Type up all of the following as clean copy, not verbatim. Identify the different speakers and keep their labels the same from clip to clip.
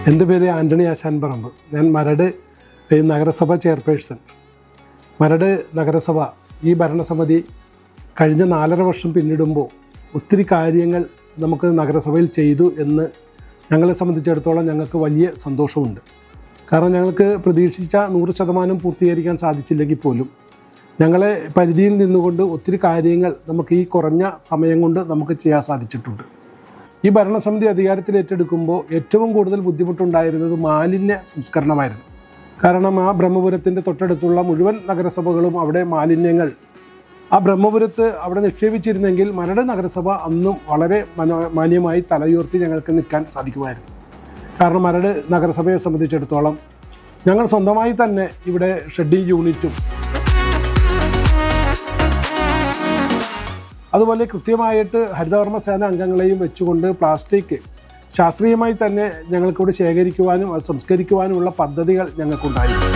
Speaker 1: എൻ്റെ പേര് ആൻ്റണി ആശാൻ പറമ്പ്. ഞാൻ മരട് നഗരസഭ ചെയർപേഴ്സൺ. മരട് നഗരസഭ ഈ ഭരണസമിതി കഴിഞ്ഞ 4.5 വർഷം പിന്നിടുമ്പോൾ ഒത്തിരി കാര്യങ്ങൾ നമുക്ക് നഗരസഭയിൽ ചെയ്തു എന്ന് ഞങ്ങളെ സംബന്ധിച്ചിടത്തോളം ഞങ്ങൾക്ക് വലിയ സന്തോഷമുണ്ട്. കാരണം ഞങ്ങൾക്ക് പ്രതീക്ഷിച്ച 100% പൂർത്തീകരിക്കാൻ സാധിച്ചില്ലെങ്കിൽ പോലും ഞങ്ങളെ പരിധിയിൽ നിന്നുകൊണ്ട് ഒത്തിരി കാര്യങ്ങൾ നമുക്ക് ഈ കുറഞ്ഞ സമയം കൊണ്ട് നമുക്ക് ചെയ്യാൻ സാധിച്ചിട്ടുണ്ട്. ഈ ഭരണസമിതി അധികാരത്തിൽ ഏറ്റെടുക്കുമ്പോൾ ഏറ്റവും കൂടുതൽ ബുദ്ധിമുട്ടുണ്ടായിരുന്നത് മാലിന്യ സംസ്കരണമായിരുന്നു. കാരണം ആ ബ്രഹ്മപുരത്തിൻ്റെ തൊട്ടടുത്തുള്ള മുഴുവൻ നഗരസഭകളും അവിടെ മാലിന്യങ്ങൾ ആ ബ്രഹ്മപുരത്ത് അവിടെ നിക്ഷേപിച്ചിരുന്നെങ്കിൽ മരട് നഗരസഭ അന്നും വളരെ മാന്യമായി തലയുയർത്തി ഞങ്ങൾക്ക് നിൽക്കാൻ സാധിക്കുമായിരുന്നു. കാരണം മരട് നഗരസഭയെ സംബന്ധിച്ചിടത്തോളം ഞങ്ങൾ സ്വന്തമായി തന്നെ ഇവിടെ ഷെഡിങ് യൂണിറ്റും അതുപോലെ കൃത്യമായിട്ട് ഹരിതകർമ്മ സേന അംഗങ്ങളെയും വെച്ചുകൊണ്ട് പ്ലാസ്റ്റിക് ശാസ്ത്രീയമായി തന്നെ ഞങ്ങൾക്കിവിടെ ശേഖരിക്കുവാനും അത് സംസ്കരിക്കുവാനുമുള്ള പദ്ധതികൾ ഞങ്ങൾക്കുണ്ടായിരുന്നു.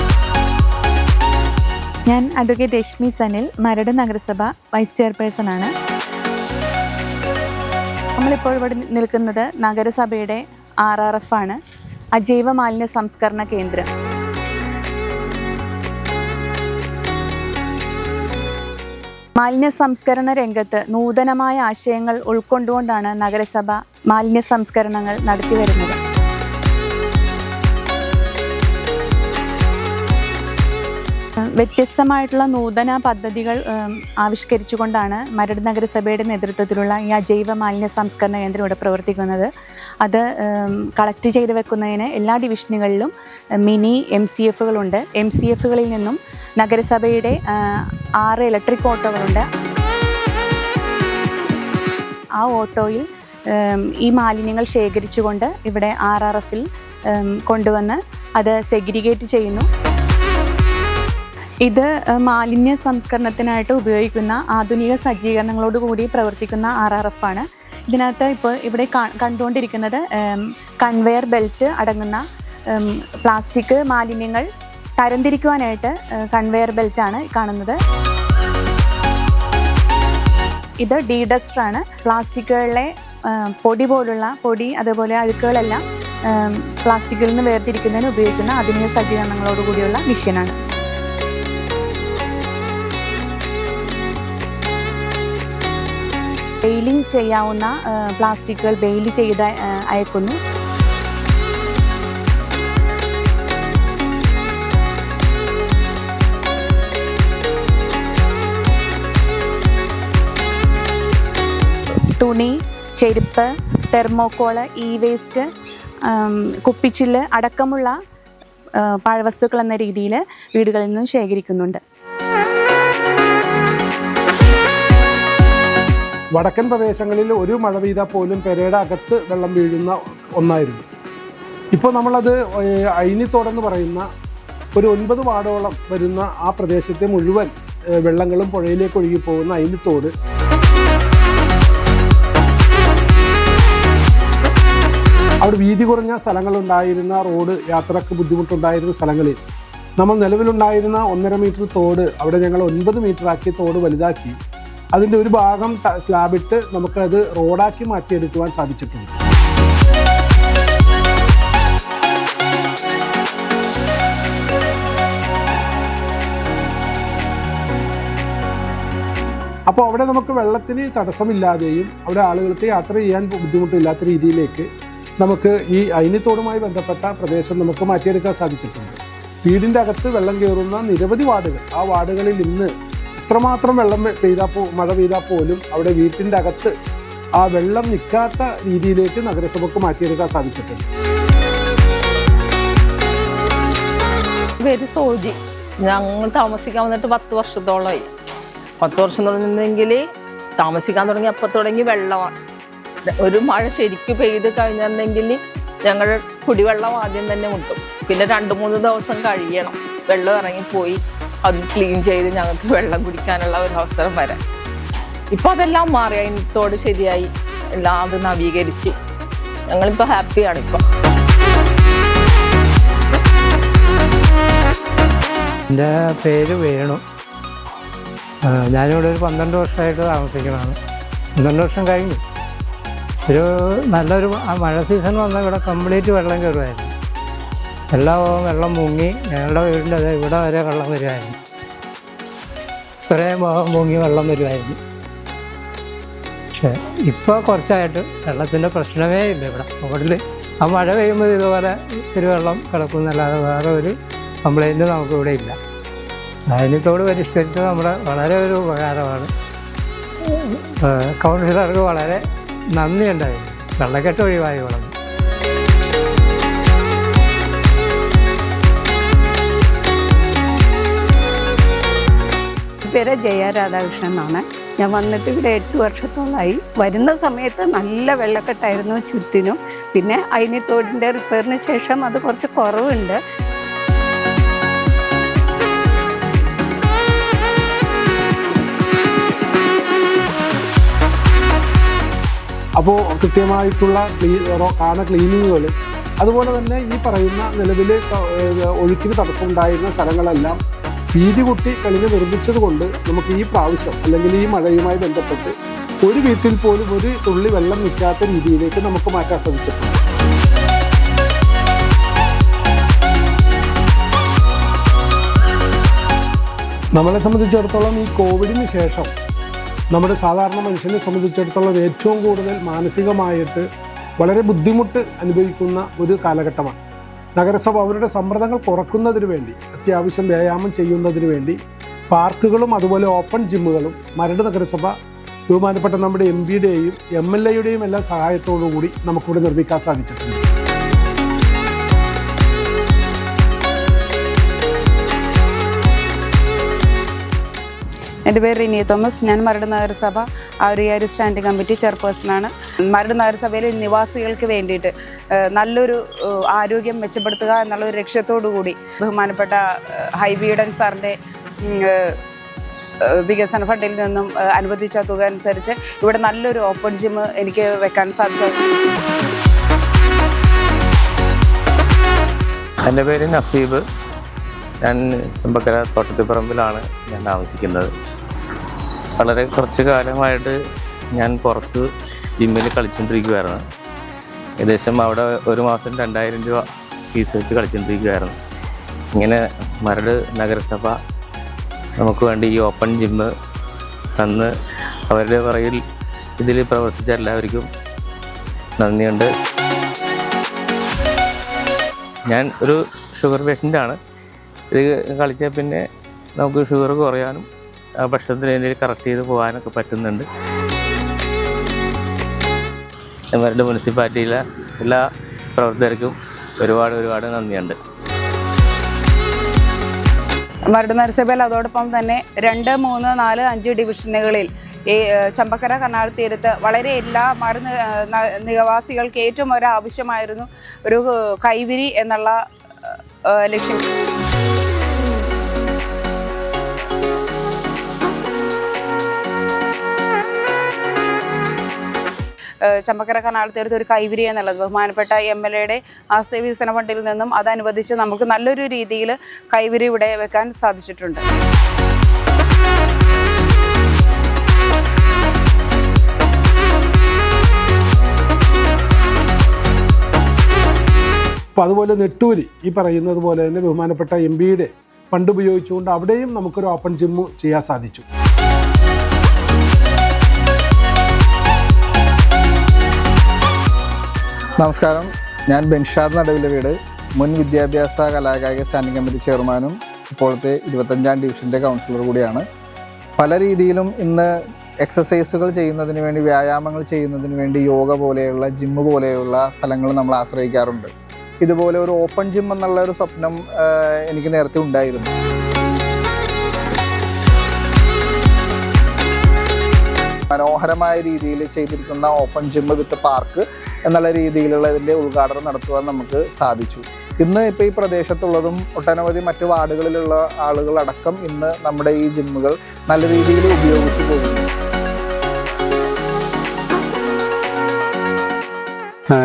Speaker 2: ഞാൻ അഡ്വക്കേറ്റ് രശ്മി സനിൽ, മരട് നഗരസഭ വൈസ് ചെയർപേഴ്സൺ ആണ്. നമ്മളിപ്പോൾ ഇവിടെ നിൽക്കുന്നത് നഗരസഭയുടെ RRF ആണ്, അജൈവ മാലിന്യ സംസ്കരണ കേന്ദ്രം. മാലിന്യ സംസ്കരണ രംഗത്ത് നൂതനമായ ആശയങ്ങൾ ഉൾക്കൊണ്ടുകൊണ്ടാണ് നഗരസഭ മാലിന്യ സംസ്കരണങ്ങൾ നടത്തിവരുന്നത്. വ്യത്യസ്തമായിട്ടുള്ള നൂതന പദ്ധതികൾ ആവിഷ്കരിച്ചുകൊണ്ടാണ് മരട് നഗരസഭയുടെ നേതൃത്വത്തിലുള്ള ഈ അജൈവ മാലിന്യ സംസ്കരണ കേന്ദ്രം ഇവിടെ പ്രവർത്തിക്കുന്നത്. അത് കളക്ട് ചെയ്ത് വെക്കുന്നതിന് എല്ലാ ഡിവിഷനുകളിലും മിനി MCFകളുണ്ട്. MCFകളിൽ നിന്നും നഗരസഭയുടെ 6 ഇലക്ട്രിക് ഓട്ടോകളുണ്ട്. ആ ഓട്ടോയിൽ ഈ മാലിന്യങ്ങൾ ശേഖരിച്ചുകൊണ്ട് ഇവിടെ RRFൽ കൊണ്ടുവന്ന് അത് സെഗ്രിഗേറ്റ് ചെയ്യുന്നു. ഇത് മാലിന്യ സംസ്കരണത്തിനായിട്ട് ഉപയോഗിക്കുന്ന ആധുനിക സജ്ജീകരണങ്ങളോടുകൂടി പ്രവർത്തിക്കുന്ന RRF ആണ്. ഇതിനകത്ത് ഇപ്പോൾ ഇവിടെ കണ്ടുകൊണ്ടിരിക്കുന്നത് കൺവെയർ ബെൽറ്റ് അടങ്ങുന്ന പ്ലാസ്റ്റിക് മാലിന്യങ്ങൾ തരംതിരിക്കുവാനായിട്ട് കൺവെയർ ബെൽറ്റാണ് കാണുന്നത്. ഇത് ഡീഡസ്റ്റർ ആണ്. പ്ലാസ്റ്റിക്കുകളിലെ പൊടി പോലുള്ള പൊടി അതുപോലെ അഴുക്കുകളെല്ലാം പ്ലാസ്റ്റിക്കിൽ നിന്ന് വേർതിരിക്കുന്നതിന് ഉപയോഗിക്കുന്ന ആധുനിക സജ്ജീകരണങ്ങളോടുകൂടിയുള്ള മെഷീനാണ്. ബെയിലിംഗ് ചെയ്യാവുന്ന പ്ലാസ്റ്റിക്കുകൾ ബെയിൽ ചെയ്ത് അയക്കുന്നു. തുണി, ചെരുപ്പ്, തെർമോക്കോള്, വേസ്റ്റ്, കുപ്പിച്ചില്ല് അടക്കമുള്ള പാഴ്വസ്തുക്കൾ എന്ന രീതിയിൽ വീടുകളിൽ നിന്നും ശേഖരിക്കുന്നുണ്ട്.
Speaker 1: വടക്കൻ പ്രദേശങ്ങളിൽ ഒരു മഴ പെയ്താൽ പോലും പെരയുടെ അകത്ത് വെള്ളം വീഴുന്ന ഒന്നായിരുന്നു. ഇപ്പോൾ നമ്മളത് അയിനിത്തോടെന്ന് പറയുന്ന ഒരു 9 വാർഡോളം വരുന്ന ആ പ്രദേശത്തെ മുഴുവൻ വെള്ളങ്ങളും പുഴയിലേക്ക് ഒഴുകിപ്പോകുന്ന അയിനിത്തോട് അവിടെ വീതി കുറഞ്ഞ സ്ഥലങ്ങളുണ്ടായിരുന്ന റോഡ് യാത്രക്ക് ബുദ്ധിമുട്ടുണ്ടായിരുന്ന സ്ഥലങ്ങളിൽ നമ്മൾ നിലവിലുണ്ടായിരുന്ന 1.5 മീറ്റർ തോട് അവിടെ ഞങ്ങൾ 9 മീറ്ററാക്കി തോട് വലുതാക്കി അതിൻ്റെ ഒരു ഭാഗം സ്ലാബിട്ട് നമുക്കത് റോഡാക്കി മാറ്റിയെടുക്കുവാൻ സാധിച്ചിട്ടുണ്ട്. അപ്പോൾ അവിടെ നമുക്ക് വെള്ളത്തിന് തടസ്സമില്ലാതെയും അവിടെ ആളുകൾക്ക് യാത്ര ചെയ്യാൻ ബുദ്ധിമുട്ടില്ലാത്ത രീതിയിലേക്ക് നമുക്ക് ഈ അയിനിത്തോടുമായി ബന്ധപ്പെട്ട പ്രദേശം നമുക്ക് മാറ്റിയെടുക്കാൻ സാധിച്ചിട്ടുണ്ട്. വീടിൻ്റെ അകത്ത് വെള്ളം കയറുന്ന നിരവധി വാർഡുകൾ, ആ വാർഡുകളിൽ ഇന്ന് ഇത്രമാത്രം വെള്ളം മഴ പെയ്താൽ പോലും അവിടെ വീട്ടിൻ്റെ അകത്ത് ആ വെള്ളം നിൽക്കാത്ത രീതിയിലേക്ക് നഗരസഭയ്ക്ക് മാറ്റിയെടുക്കാൻ സാധിച്ചിട്ടുണ്ട്.
Speaker 3: പേര് സോജി. ഞങ്ങൾ താമസിക്കാൻ വന്നിട്ട് 10 വർഷത്തോളമായി. 10 വർഷം നിന്നെങ്കിൽ താമസിക്കാൻ തുടങ്ങി അപ്പം തുടങ്ങി വെള്ളമാണ്. ഒരു മഴ ശരിക്കും പെയ്ത് കഴിഞ്ഞിരുന്നെങ്കിൽ ഞങ്ങൾ കുടിവെള്ളം ആദ്യം തന്നെ മുട്ടും. പിന്നെ 2-3 ദിവസം കഴിയണം വെള്ളം ഇറങ്ങിപ്പോയി അത് ക്ലീൻ ചെയ്ത് ഞങ്ങൾക്ക് വെള്ളം കുടിക്കാനുള്ള ഒരു അവസരം വരാം. ഇപ്പോൾ അതെല്ലാം മാറി, അതിനോട് ശരിയായി, എല്ലാം അത് നവീകരിച്ച് ഞങ്ങളിപ്പോൾ ഹാപ്പിയാണ്. ഇപ്പം
Speaker 4: എൻ്റെ പേര് വേണു. ഞാനിവിടെ ഒരു 12 വർഷമായിട്ട് താമസിക്കുന്നതാണ്. 12 വർഷം കഴിഞ്ഞു. നല്ലൊരു മഴ സീസൺ വന്നാൽ ഇവിടെ കംപ്ലീറ്റ് വെള്ളം കയറുമായിരുന്നു. എല്ലാ ഭാഗവും വെള്ളം മുങ്ങി ഞങ്ങളുടെ വീടിൻ്റെ അത് ഇവിടെ വരെ വെള്ളം വരുമായിരുന്നു. ഇത്രയും ഭാഗം മുങ്ങി വെള്ളം വരുമായിരുന്നു. പക്ഷേ ഇപ്പോൾ കുറച്ചായിട്ട് വെള്ളത്തിൻ്റെ പ്രശ്നമേ ഇല്ല ഇവിടെ. റോഡിൽ ആ മഴ പെയ്യുമ്പോൾ ഇതുപോലെ ഇത്തിരി വെള്ളം കിടക്കുന്നല്ലാതെ വേറെ ഒരു കംപ്ലൈൻറ്റ് നമുക്കിവിടെ ഇല്ല. മാലിന്യത്തോട് പരിഷ്കരിച്ചത് നമ്മുടെ വളരെ ഒരു ഉപകാരമാണ്. കൗൺസിലർക്ക് വളരെ നന്ദിയുണ്ടായിരുന്നു. വെള്ളക്കെട്ട് ഒഴിവായി വളർന്നു.
Speaker 5: പേര് ജയ രാധാകൃഷ്ണൻ എന്നാണ്. ഞാൻ വന്നിട്ട് ഇവിടെ 8 വർഷത്തോളമായി. വരുന്ന സമയത്ത് നല്ല വെള്ളക്കെട്ടായിരുന്നു ചുറ്റിനും. പിന്നെ അയിനിത്തോടിൻ്റെ റിപ്പയറിന് ശേഷം അത് കുറച്ച് കുറവുണ്ട്.
Speaker 1: അപ്പോൾ കൃത്യമായിട്ടുള്ള ക്ലീനിങ്ങുകൾ, അതുപോലെ തന്നെ ഈ പറയുന്ന നിലവിൽ ഒഴുക്കിന് തടസ്സമുണ്ടായിരുന്ന സ്ഥലങ്ങളെല്ലാം വീതി കൂട്ടി കളിഞ്ഞ് നിർമ്മിച്ചത് കൊണ്ട് നമുക്ക് ഈ പ്രാവശ്യം അല്ലെങ്കിൽ ഈ മഴയുമായി ബന്ധപ്പെട്ട് ഒരു വീട്ടിൽ പോലും ഒരു തുള്ളി വെള്ളം നിൽക്കാത്ത രീതിയിലേക്ക് നമുക്ക് മാറ്റാൻ സാധിച്ചിട്ടുണ്ട്. നമ്മളെ സംബന്ധിച്ചിടത്തോളം ഈ കോവിഡിന് ശേഷം നമ്മുടെ സാധാരണ മനുഷ്യനെ സംബന്ധിച്ചിടത്തോളം ഏറ്റവും കൂടുതൽ മാനസികമായിട്ട് വളരെ ബുദ്ധിമുട്ട് അനുഭവിക്കുന്ന ഒരു കാലഘട്ടമാണ്. നഗരസഭ അവരുടെ സമ്മർദ്ദങ്ങൾ കുറക്കുന്നതിന് വേണ്ടി, അത്യാവശ്യം വ്യായാമം ചെയ്യുന്നതിന് വേണ്ടി പാർക്കുകളും അതുപോലെ ഓപ്പൺ ജിമ്മുകളും മരട് നഗരസഭ ബഹുമാനപ്പെട്ട നമ്മുടെ MPയുടെയും MLAയുടെയും എല്ലാം സഹായത്തോടു കൂടി നമുക്കിവിടെ നിർമ്മിക്കാൻ സാധിച്ചിട്ടുണ്ട്.
Speaker 6: എൻ്റെ പേര് റിനി തോമസ്. ഞാൻ മരട് നഗരസഭ ആര്യാരി സ്റ്റാൻഡിംഗ് കമ്മിറ്റി ചെയർപേഴ്സണാണ്. മരട് നഗരസഭയിലെ നിവാസികൾക്ക് വേണ്ടിയിട്ട് നല്ലൊരു ആരോഗ്യം മെച്ചപ്പെടുത്തുക എന്നുള്ള ഒരു ലക്ഷ്യത്തോടു കൂടി ബഹുമാനപ്പെട്ട ഹൈബിയുടൻ സാറിൻ്റെ വികസന ഫണ്ടിൽ നിന്നും അനുവദിച്ച തുക അനുസരിച്ച് ഇവിടെ നല്ലൊരു ഓപ്പൺ ജിം എനിക്ക് വെക്കാൻ സാധിച്ചു.
Speaker 7: എൻ്റെ പേര് നസീബ്. ഞാൻ ചെമ്പക്കര തോട്ടത്തിപ്പറമ്പിലാണ് ഞാൻ താമസിക്കുന്നത്. വളരെ കുറച്ച് കാലമായിട്ട് ഞാൻ പുറത്ത് ജിമ്മിൽ കളിച്ചുകൊണ്ടിരിക്കുമായിരുന്നു. ഏകദേശം അവിടെ ഒരു മാസം 2000 രൂപ ഫീസ് വെച്ച് കളിച്ചുകൊണ്ടിരിക്കുമായിരുന്നു. ഇങ്ങനെ മരട് നഗരസഭ നമുക്ക് വേണ്ടി ഈ ഓപ്പൺ ജിമ്മ് തന്ന് അവരുടെ പുറകിൽ ഇതിൽ പ്രവർത്തിച്ച എല്ലാവർക്കും നന്ദിയുണ്ട്. ഞാൻ ഒരു ഷുഗർ പേഷ്യൻ്റാണ്. ഇത് കളിച്ചാൽ പിന്നെ നമുക്ക് ഷുഗർ കുറയാനും ഭക്ഷണത്തിന് കറക്റ്റ് ചെയ്ത് പോകാനൊക്കെ പറ്റുന്നുണ്ട്. മരട് മുനിസിപ്പാലിറ്റിയിലെ എല്ലാ പ്രവർത്തകർക്കും ഒരുപാട് നന്ദിയുണ്ട്.
Speaker 6: മരട് നഗരസഭയിൽ അതോടൊപ്പം തന്നെ 2, 3, 4, 5 ഡിവിഷനുകളിൽ ഈ ചമ്പക്കര കനാൽ തീരത്ത് വളരെ എല്ലാ മരട് നിവാസികൾക്ക് ഏറ്റവും ഒരു ആവശ്യമായിരുന്നു ഒരു കൈവിരി എന്നുള്ള ലക്ഷ്യം. ചമ്പക്കര കനാൽ തീരത്ത് ഒരു കൈവിരി എന്നുള്ളത് ബഹുമാനപ്പെട്ട MLAയുടെ ആസ്തി വികസന ഫണ്ടിൽ നിന്നും അതനുവദിച്ച് നമുക്ക് നല്ലൊരു രീതിയിൽ കൈവിരി ഇവിടെ വെക്കാൻ സാധിച്ചിട്ടുണ്ട്.
Speaker 1: അപ്പോൾ അതുപോലെ നെട്ടൂരി ഈ പറയുന്നത് പോലെ തന്നെ ബഹുമാനപ്പെട്ട MPയുടെ ഫണ്ട് ഉപയോഗിച്ചുകൊണ്ട് അവിടെയും നമുക്കൊരു ഓപ്പൺ ജിമ്മ് ചെയ്യാൻ സാധിച്ചു.
Speaker 8: നമസ്കാരം, ഞാൻ ബെൻഷാദ് നടുവിലെ വീട്, മുൻ വിദ്യാഭ്യാസ കലാകായിക സ്റ്റാൻഡിംഗ് കമ്മിറ്റി ചെയർമാനും ഇപ്പോഴത്തെ 25ാം ഡിവിഷൻ്റെ കൗൺസിലർ കൂടിയാണ്. പല രീതിയിലും ഇന്ന് എക്സസൈസുകൾ ചെയ്യുന്നതിന് വേണ്ടി, വ്യായാമങ്ങൾ ചെയ്യുന്നതിന് വേണ്ടി യോഗ പോലെയുള്ള ജിമ്മ് പോലെയുള്ള സ്ഥലങ്ങൾ നമ്മൾ ആശ്രയിക്കാറുണ്ട്. ഇതുപോലെ ഒരു ഓപ്പൺ ജിം എന്നുള്ള ഒരു സ്വപ്നം എനിക്ക് നേരത്തെ ഉണ്ടായിരുന്നു. മനോഹരമായ രീതിയിൽ ചെയ്തിരിക്കുന്ന ഓപ്പൺ ജിമ്മ് വിത്ത് പാർക്ക് എന്നുള്ള രീതിയിലുള്ള ഇതിൻ്റെ ഉദ്ഘാടനം നടത്തുവാൻ നമുക്ക് സാധിച്ചു. ഇന്ന് ഇപ്പോൾ ഈ പ്രദേശത്തുള്ളതും ഒട്ടനവധി മറ്റ് വാർഡുകളിലുള്ള ആളുകളടക്കം ഇന്ന് നമ്മുടെ ഈ ജിമ്മുകൾ നല്ല രീതിയിൽ ഉപയോഗിച്ചു പോകുന്നു.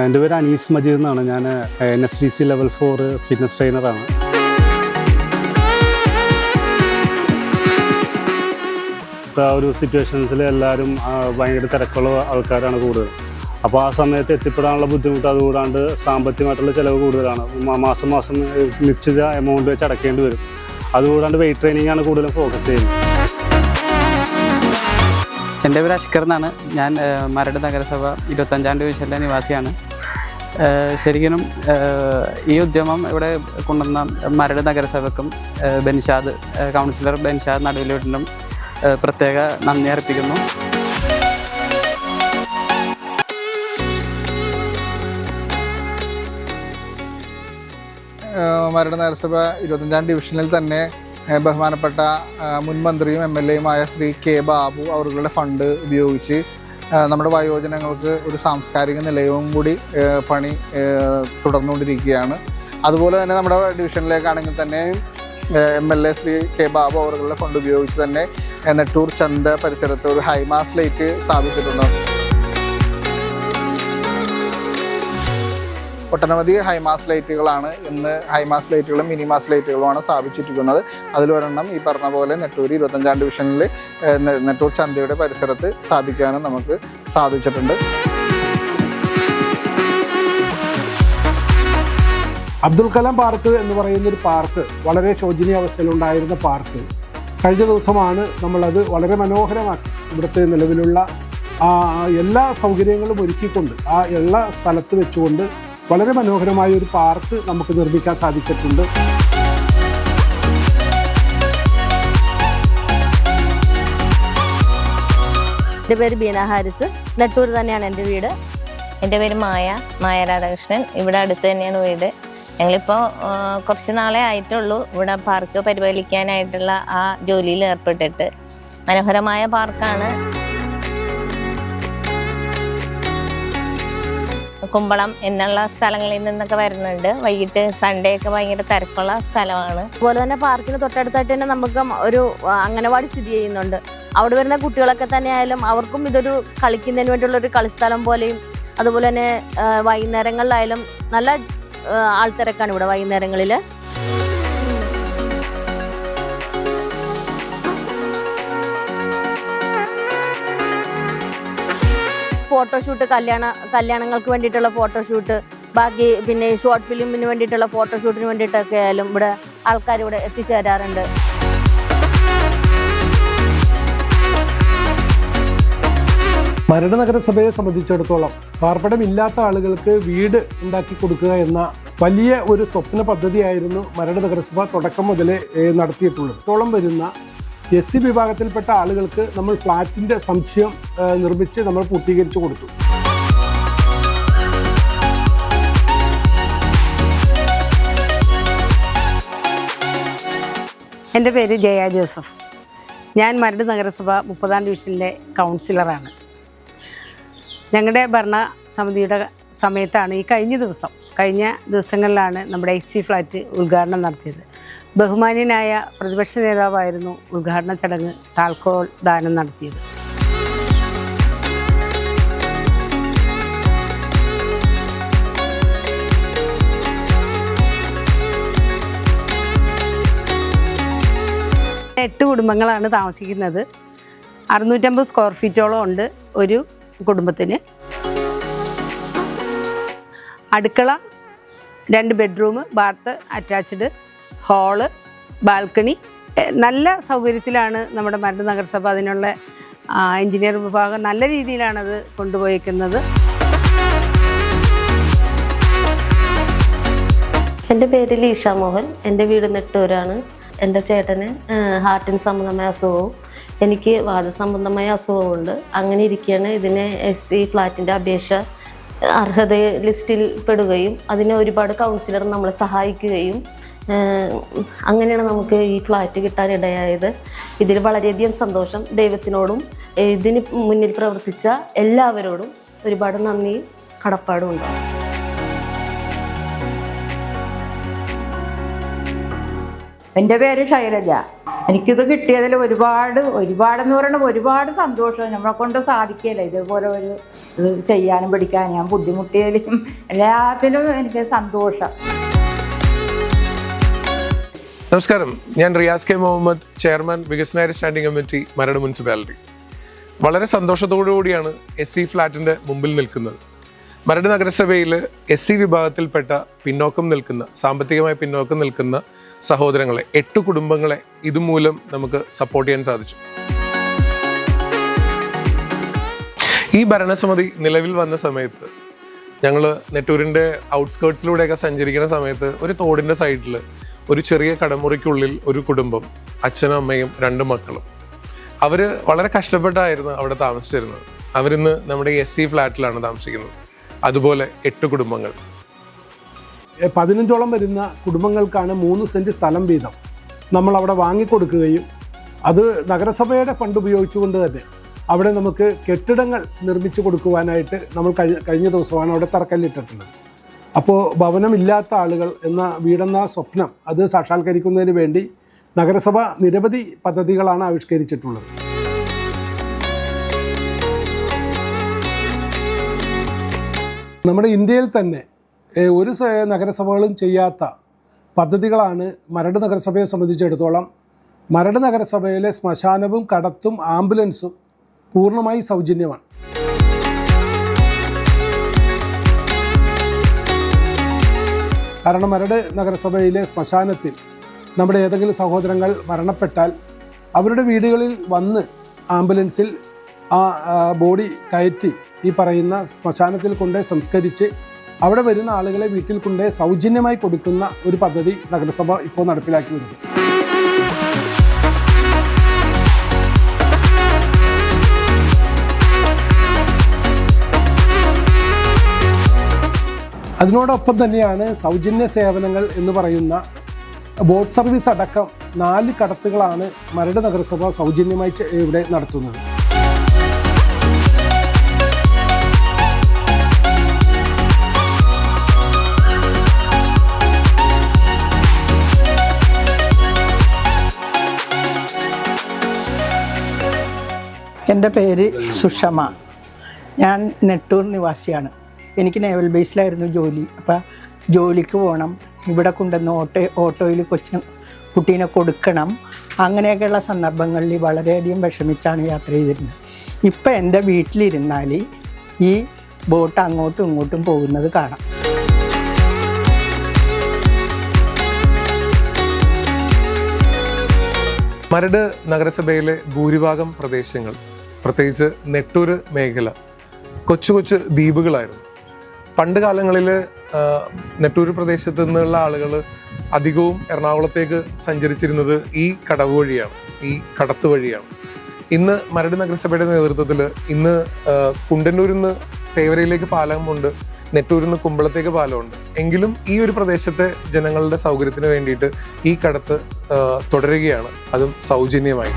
Speaker 9: എൻ്റെ പേര് അനീസ് മജീദ് എന്നാണ്. ഞാൻ NSDC ലെവൽ 4 ഫിറ്റ്നസ് ട്രെയിനറാണ്. ഇപ്പോൾ ആ ഒരു സിറ്റുവേഷൻസിൽ എല്ലാവരും ഭയങ്കര തിരക്കുള്ള ആൾക്കാരാണ് കൂടുതൽ. അപ്പോൾ ആ സമയത്ത് എത്തിപ്പെടാനുള്ള ബുദ്ധിമുട്ട്, അതുകൂടാണ്ട് സാമ്പത്തികമായിട്ടുള്ള ചിലവ് കൂടുതലാണ്. മാസം മാസം നിശ്ചിത എമൗണ്ട് വെച്ച് അടയ്ക്കേണ്ടി വരും. അതുകൂടാണ്ട് വെയിറ്റ് ട്രെയിനിങ് ആണ് കൂടുതലും ഫോക്കസ് ചെയ്യുന്നത്.
Speaker 10: എൻ്റെ പേര് അഷ്കർ എന്നാണ്. ഞാൻ മരട് നഗരസഭ 25-ാം ഡിവിഷനിലെ നിവാസിയാണ്. ശരിക്കും ഈ ഉദ്യമം ഇവിടെ കൊണ്ടുവന്ന മരട് നഗരസഭയ്ക്കും ബെൻഷാദ് കൗൺസിലർ ബെൻഷാദ് നടുവിലോട്ടിനും പ്രത്യേക നന്ദി അർപ്പിക്കുന്നു.
Speaker 8: മരട് നഗരസഭ 25-ാം ഡിവിഷനിൽ തന്നെ ബഹുമാനപ്പെട്ട മുൻ മന്ത്രിയും MLA-യുമായ ശ്രീ K. ബാബു അവരുടെ ഫണ്ട് ഉപയോഗിച്ച് നമ്മുടെ വയോജനങ്ങൾക്ക് ഒരു സാംസ്കാരിക നിലയവും കൂടി പണി തുടർന്നുകൊണ്ടിരിക്കുകയാണ്. അതുപോലെ തന്നെ നമ്മുടെ ഡിവിഷനിലേക്കാണെങ്കിൽ തന്നെ MLA ശ്രീ K. ബാബു അവരുടെ ഫണ്ട് ഉപയോഗിച്ച് തന്നെ നെട്ടൂർ ചന്ത പരിസരത്ത് ഒരു ഹൈമാസ് ലൈറ്റ് സ്ഥാപിച്ചിട്ടുണ്ട്. ഒട്ടനവധി ഹൈമാസ് ലൈറ്റുകളാണ് ഇന്ന് ഹൈമാസ് ലൈറ്റുകളും മിനിമാസ് ലൈറ്റുകളുമാണ് സ്ഥാപിച്ചിരിക്കുന്നത്. അതിലൊരെണ്ണം ഈ പറഞ്ഞ പോലെ നെട്ടൂർ 25-ാം ഡിവിഷനിൽ നെട്ടൂർ ചന്തയുടെ പരിസരത്ത് സ്ഥാപിക്കാനും നമുക്ക് സാധിച്ചിട്ടുണ്ട്.
Speaker 1: അബ്ദുൽ കലാം പാർക്ക് എന്ന് പറയുന്നൊരു പാർക്ക്, വളരെ ശോചനീയാവസ്ഥയിലുണ്ടായിരുന്ന പാർക്ക്, കഴിഞ്ഞ ദിവസമാണ് നമ്മളത് വളരെ മനോഹരമാക്കി ഇവിടുത്തെ നിലവിലുള്ള എല്ലാ സൗകര്യങ്ങളും ഒരുക്കിക്കൊണ്ട് ആ എല്ലാ സ്ഥലത്ത് വെച്ചുകൊണ്ട് വളരെ മനോഹരമായ ഒരു പാർക്ക് നമുക്ക് നിർമ്മിക്കാൻ സാധിച്ചിട്ടുണ്ട്.
Speaker 11: എൻ്റെ പേര് ബീന ഹാരിസ്. നെട്ടൂർ തന്നെയാണ് എൻ്റെ വീട്. എൻ്റെ പേര് മായ രാധാകൃഷ്ണൻ. ഇവിടെ അടുത്ത് തന്നെയാണ് വീട്. ഞങ്ങളിപ്പോൾ കുറച്ച് നാളെ ആയിട്ടുള്ളൂ ഇവിടെ പാർക്ക് പരിപാലിക്കാനായിട്ടുള്ള ആ ജോലിയിൽ ഏർപ്പെട്ടിട്ട്. മനോഹരമായ പാർക്കാണ്. കുമ്പളം എന്നുള്ള സ്ഥലങ്ങളിൽ നിന്നൊക്കെ വരുന്നുണ്ട്. വൈകിട്ട് സൺഡേ ഒക്കെ ഭയങ്കര തിരക്കുള്ള സ്ഥലമാണ്.
Speaker 12: അതുപോലെ തന്നെ പാർക്കിന് തൊട്ടടുത്തായിട്ട് തന്നെ നമുക്ക് ഒരു അംഗനവാടി സ്ഥിതി ചെയ്യുന്നുണ്ട്. അവിടെ വരുന്ന കുട്ടികളൊക്കെ തന്നെ ആയാലും അവർക്കും ഇതൊരു കളിക്കുന്നതിന് വേണ്ടിയുള്ള ഒരു കളിസ്ഥലം പോലെയും, അതുപോലെ തന്നെ വൈകുന്നേരങ്ങളിലായാലും നല്ല ആൾത്തിരക്കാണ് ഇവിടെ വൈകുന്നേരങ്ങളിൽ. ഫോട്ടോഷൂട്ട്, കല്യാണങ്ങൾക്ക് വേണ്ടിയിട്ടുള്ള ഫോട്ടോഷൂട്ട്, ബാക്കി പിന്നെ ഷോർട്ട് ഫിലിമിന് വേണ്ടിയിട്ടുള്ള ഫോട്ടോഷൂട്ടിന് വേണ്ടിയിട്ടൊക്കെ ആയാലും ഇവിടെ ആൾക്കാർ ഇവിടെ എത്തിച്ചേരാറുണ്ട്.
Speaker 1: മരട് നഗരസഭയെ സംബന്ധിച്ചിടത്തോളം പാർപ്പിടമില്ലാത്ത ആളുകൾക്ക് വീട് ഉണ്ടാക്കി കൊടുക്കുക എന്ന വലിയ ഒരു സ്വപ്ന പദ്ധതിയായിരുന്നു മരട് നഗരസഭ തുടക്കം മുതലേ നടത്തിയിട്ടുള്ളത്. ത്തോളം വരുന്ന SC വിഭാഗത്തിൽപ്പെട്ട ആളുകൾക്ക് നമ്മൾ ഫ്ലാറ്റിൻ്റെ സമുച്ചയം നിർമ്മിച്ച് നമ്മൾ പൂർത്തീകരിച്ചു കൊടുത്തു.
Speaker 5: എൻ്റെ പേര് ജയ ജോസഫ്. ഞാൻ മരട് നഗരസഭ 30-ാം ഡിവിഷനിലെ കൗൺസിലറാണ്. ഞങ്ങളുടെ ഭരണസമിതിയുടെ സമയത്താണ് കഴിഞ്ഞ ദിവസങ്ങളിലാണ് നമ്മുടെ SC ഫ്ലാറ്റ് ഉദ്ഘാടനം നടത്തിയത്. ബഹുമാന്യനായ പ്രതിപക്ഷ നേതാവായിരുന്നു ഉദ്ഘാടന ചടങ്ങ് താൽക്കോൽ ദാനം നടത്തിയത്. എട്ട് കുടുംബങ്ങളാണ് താമസിക്കുന്നത്. 650 സ്ക്വയർ ഫീറ്റോളം ഉണ്ട് ഒരു കുടുംബത്തിന്. അടുക്കള, 2 bedroom, bath attached, hall, balcony, നല്ല സൗകര്യത്തിലാണ് നമ്മുടെ മരട് നഗരസഭ അതിനുള്ള എഞ്ചിനീയർ വിഭാഗം നല്ല രീതിയിലാണത് കൊണ്ടുപോയിരിക്കുന്നത്.
Speaker 11: എൻ്റെ പേര് ലീഷ മോഹൻ. എൻ്റെ വീട് നെട്ടൂരാണ്. എൻ്റെ ചേട്ടന് ഹാർട്ടിന് സംബന്ധമായ അസുഖവും എനിക്ക് വാദസംബന്ധമായ അസുഖമുണ്ട്. അങ്ങനെ ഇരിക്കുകയാണ് ഇതിന് SC ഫ്ലാറ്റിൻ്റെ അപേക്ഷ അർഹത ലിസ്റ്റിൽ പെടുകയും അതിനെ ഒരുപാട് കൗൺസിലർ നമ്മളെ സഹായിക്കുകയും അങ്ങനെയാണ് നമുക്ക് ഈ ഫ്ലാറ്റ് കിട്ടാനിടയായത്. ഇതിൽ വളരെയധികം സന്തോഷം. ദൈവത്തിനോടും ഇതിന് മുന്നിൽ പ്രവർത്തിച്ച എല്ലാവരോടും ഒരുപാട് നന്ദിയും കടപ്പാടും ഉണ്ടാകും.
Speaker 13: എൻ്റെ പേര് ശൈലജ. എനിക്കിത് കിട്ടിയതിൽ ഒരുപാടെന്ന് പറയുന്നത് ഒരുപാട് സന്തോഷം. നമ്മളെ കൊണ്ട് സാധിക്കില്ല ഇതുപോലെ ഒരു ഇത് ചെയ്യാനും പഠിക്കാനും. ഞാൻ ബുദ്ധിമുട്ടിയതിലും എല്ലാത്തിനും എനിക്ക് സന്തോഷം.
Speaker 14: നമസ്കാരം, ഞാൻ റിയാസ് K. മുഹമ്മദ്, ചെയർമാൻ വികസന സ്റ്റാൻഡിംഗ് കമ്മിറ്റി, മരട് മുനിസിപ്പാലിറ്റി. വളരെ സന്തോഷത്തോടു കൂടിയാണ് SC ഫ്ലാറ്റിൻ്റെ മുമ്പിൽ നിൽക്കുന്നത്. മരട് നഗരസഭയിൽ SC വിഭാഗത്തിൽപ്പെട്ട സാമ്പത്തികമായി പിന്നോക്കം നിൽക്കുന്ന സഹോദരങ്ങളെ 8 കുടുംബങ്ങളെ ഇതുമൂലം നമുക്ക് സപ്പോർട്ട് ചെയ്യാൻ സാധിച്ചു. ഈ ഭരണസമിതി നിലവിൽ വന്ന സമയത്ത് ഞങ്ങൾ നെട്ടൂരിൻ്റെ ഔട്ട്സ്കേർട്സിലൂടെയൊക്കെ സഞ്ചരിക്കുന്ന സമയത്ത് ഒരു തോടിൻ്റെ സൈഡിൽ ഒരു ചെറിയ കടമുറിക്കുള്ളിൽ ഒരു കുടുംബം, അച്ഛനും അമ്മയും 2 മക്കളും. അവർ വളരെ കഷ്ടപ്പെട്ടായിരുന്നു അവിടെ താമസിച്ചിരുന്നത്. അവരിന്ന് നമ്മുടെ SC ഫ്ലാറ്റിലാണ് താമസിക്കുന്നത്. അതുപോലെ 8 കുടുംബങ്ങൾ.
Speaker 1: 15ഓളം വരുന്ന കുടുംബങ്ങൾക്കാണ് 3 സെൻറ്റ് സ്ഥലം വീതം നമ്മൾ അവിടെ വാങ്ങിക്കൊടുക്കുകയും അത് നഗരസഭയുടെ ഫണ്ട് ഉപയോഗിച്ചുകൊണ്ട് തന്നെ അവിടെ നമുക്ക് കെട്ടിടങ്ങൾ നിർമ്മിച്ചു കൊടുക്കുവാനായിട്ട് നമ്മൾ കഴിഞ്ഞ ദിവസമാണ് അവിടെ തറക്കല്ലിട്ടിട്ടുള്ളത്. അപ്പോൾ ഭവനമില്ലാത്ത ആളുകൾ വീടെന്ന സ്വപ്നം അത് സാക്ഷാത്കരിക്കുന്നതിന് വേണ്ടി നഗരസഭ നിരവധി പദ്ധതികളാണ് ആവിഷ്കരിച്ചിട്ടുള്ളത്. നമ്മുടെ ഇന്ത്യയിൽ തന്നെ ഒരു നഗരസഭകളും ചെയ്യാത്ത പദ്ധതികളാണ് മരട് നഗരസഭയെ സംബന്ധിച്ചിടത്തോളം. മരട് നഗരസഭയിലെ ശ്മശാനവും കടത്തും ആംബുലൻസും പൂർണ്ണമായി സൗജന്യമാണ്. കാരണം മരട് നഗരസഭയിലെ ശ്മശാനത്തിൽ നമ്മുടെ ഏതെങ്കിലും സഹോദരങ്ങൾ മരണപ്പെട്ടാൽ അവരുടെ വീടുകളിൽ വന്ന് ആംബുലൻസിൽ ആ ബോഡി കയറ്റി ഈ പറയുന്ന ശ്മശാനത്തിൽ കൊണ്ട് സംസ്കരിച്ച് അവിടെ വരുന്ന ആളുകളെ വീട്ടിൽ കൊണ്ട് സൗജന്യമായി കൊടുക്കുന്ന ഒരു പദ്ധതി നഗരസഭ ഇപ്പോൾ നടപ്പിലാക്കി വരുന്നു. അതിനോടൊപ്പം തന്നെയാണ് സൗജന്യ സേവനങ്ങൾ എന്ന് പറയുന്ന ബോട്ട് സർവീസ് അടക്കം 4 കടത്തുകളാണ് മരട് നഗരസഭ സൗജന്യമായി ഇവിടെ നടത്തുന്നത്.
Speaker 15: എൻ്റെ പേര് സുഷമ. ഞാൻ നെട്ടൂർ നിവാസിയാണ്. എനിക്ക് നേവൽ ബേസിലായിരുന്നു ജോലി. അപ്പോൾ ജോലിക്ക് പോകണം, ഇവിടെ കൊണ്ടുവന്ന് ഓട്ടോയിൽ കുട്ടീനെ കൊടുക്കണം. അങ്ങനെയൊക്കെയുള്ള സന്ദർഭങ്ങളിൽ വളരെയധികം വിഷമിച്ചാണ് യാത്ര ചെയ്തിരുന്നത്. ഇപ്പം എൻ്റെ വീട്ടിലിരുന്നാൽ ഈ ബോട്ട് അങ്ങോട്ടും ഇങ്ങോട്ടും പോകുന്നത് കാണാം.
Speaker 14: മരട് നഗരസഭയിലെ ഭൂരിഭാഗം പ്രദേശങ്ങൾ, പ്രത്യേകിച്ച് നെട്ടൂർ മേഖല, കൊച്ചു കൊച്ചു ദ്വീപുകളായിരുന്നു. പണ്ട് കാലങ്ങളിൽ നെട്ടൂർ പ്രദേശത്തു നിന്നുള്ള ആളുകൾ അധികവും എറണാകുളത്തേക്ക് സഞ്ചരിച്ചിരുന്നത് ഈ കടവ് വഴിയാണ്, ഈ കടത്ത് വഴിയാണ്. ഇന്ന് മരട് നഗരസഭയുടെ നേതൃത്വത്തിൽ ഇന്ന് കുണ്ടന്നൂരിൽ നിന്ന് തേവരയിലേക്ക് പാലമുണ്ട്, നെട്ടൂരിൽ നിന്ന് കുമ്പളത്തേക്ക് പാലമുണ്ട്. എങ്കിലും ഈ ഒരു പ്രദേശത്തെ ജനങ്ങളുടെ സൗകര്യത്തിന് വേണ്ടിയിട്ട് ഈ കടത്ത് തുടരുകയാണ്, അതും സൗജന്യമായി.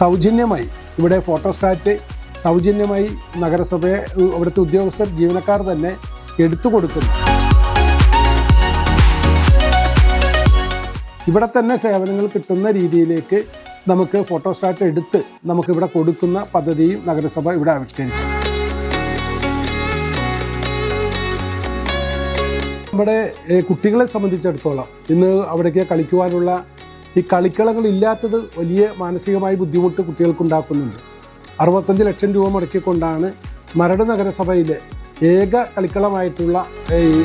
Speaker 1: സൗജന്യമായി ഇവിടെ ഫോട്ടോസ്റ്റാറ്റ് സൗജന്യമായി നഗരസഭയെ അവിടുത്തെ ഉദ്യോഗസ്ഥർ ജീവനക്കാർ തന്നെ എടുത്തു കൊടുക്കുന്നു. ഇവിടെ തന്നെ സേവനങ്ങൾ കിട്ടുന്ന രീതിയിലേക്ക് നമുക്ക് ഫോട്ടോസ്റ്റാറ്റ് എടുത്ത് നമുക്കിവിടെ കൊടുക്കുന്ന പദ്ധതിയും നഗരസഭ ഇവിടെ ആവിഷ്കരിച്ചു. നമ്മുടെ കുട്ടികളെ സംബന്ധിച്ചിടത്തോളം ഇന്ന് അവിടേക്ക് കളിക്കുവാനുള്ള ഈ കളിക്കളങ്ങളില്ലാത്തത് വലിയ മാനസികമായി ബുദ്ധിമുട്ട് കുട്ടികൾക്കുണ്ടാക്കുന്നുണ്ട്. 65 ലക്ഷം രൂപ മുടക്കിക്കൊണ്ടാണ് മരട് നഗരസഭയിലെ ഏക കളിക്കളമായിട്ടുള്ള ഈ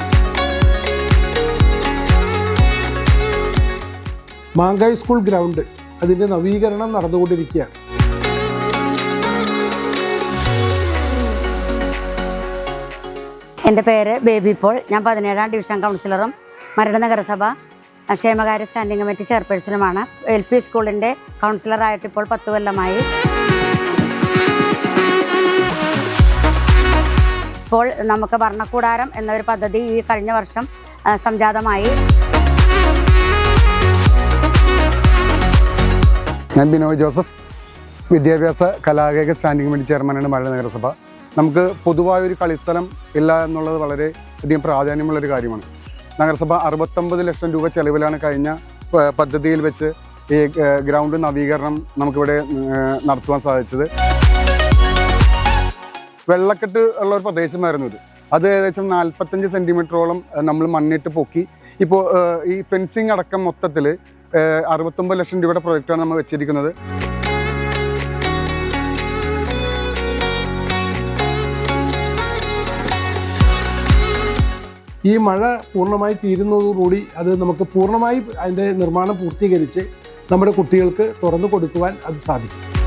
Speaker 1: മാങ്കായ് സ്കൂൾ ഗ്രൗണ്ട് അതിൻ്റെ നവീകരണം നടന്നുകൊണ്ടിരിക്കുകയാണ്.
Speaker 16: എൻ്റെ പേര് ബേബി പോൾ. ഞാൻ 17ാം ഡിവിഷൻ കൗൺസിലറും മരട് നഗരസഭ ക്ഷേമകാര്യ സ്റ്റാൻഡിംഗ് കമ്മിറ്റി ചെയർപേഴ്സണുമാണ്. LP സ്കൂളിൻ്റെ കൗൺസിലറായിട്ട് ഇപ്പോൾ 10 കൊല്ലമായി. ഇപ്പോൾ നമുക്ക് ഭരണകൂടാരം എന്നൊരു പദ്ധതി ഈ കഴിഞ്ഞ വർഷം സംജാതമായി.
Speaker 17: ഞാൻ ബിനോയ് ജോസഫ്, വിദ്യാഭ്യാസ കലാകായിക സ്റ്റാൻഡിംഗ് കമ്മിറ്റി ചെയർമാനാണ് മരട് നഗരസഭ. നമുക്ക് പൊതുവായൊരു കളിസ്ഥലം ഇല്ല എന്നുള്ളത് വളരെ അധികം പ്രാധാന്യമുള്ളൊരു കാര്യമാണ്. നഗരസഭ 69 ലക്ഷം രൂപ ചെലവിലാണ് കഴിഞ്ഞ പദ്ധതിയിൽ വെച്ച് ഈ ഗ്രൗണ്ട് നവീകരണം നമുക്കിവിടെ നടത്തുവാൻ സാധിച്ചത്. വെള്ളക്കെട്ട് ഉള്ള ഒരു പ്രദേശമായിരുന്നു ഇത്. അത് ഏകദേശം 45 സെൻറ്റിമീറ്ററോളം നമ്മൾ മണ്ണിട്ട് പൊക്കി. ഇപ്പോൾ ഈ ഫെൻസിങ് അടക്കം മൊത്തത്തിൽ 69 ലക്ഷം രൂപയുടെ പ്രൊജക്റ്റാണ് നമ്മൾ വെച്ചിരിക്കുന്നത്.
Speaker 1: ഈ മഴ പൂർണ്ണമായി തീരുന്നതോടുകൂടി അത് നമുക്ക് പൂർണ്ണമായി അതിൻ്റെ നിർമ്മാണം പൂർത്തീകരിച്ച് നമ്മുടെ കുട്ടികൾക്ക് തുറന്നു കൊടുക്കുവാൻ അത് സാധിക്കും.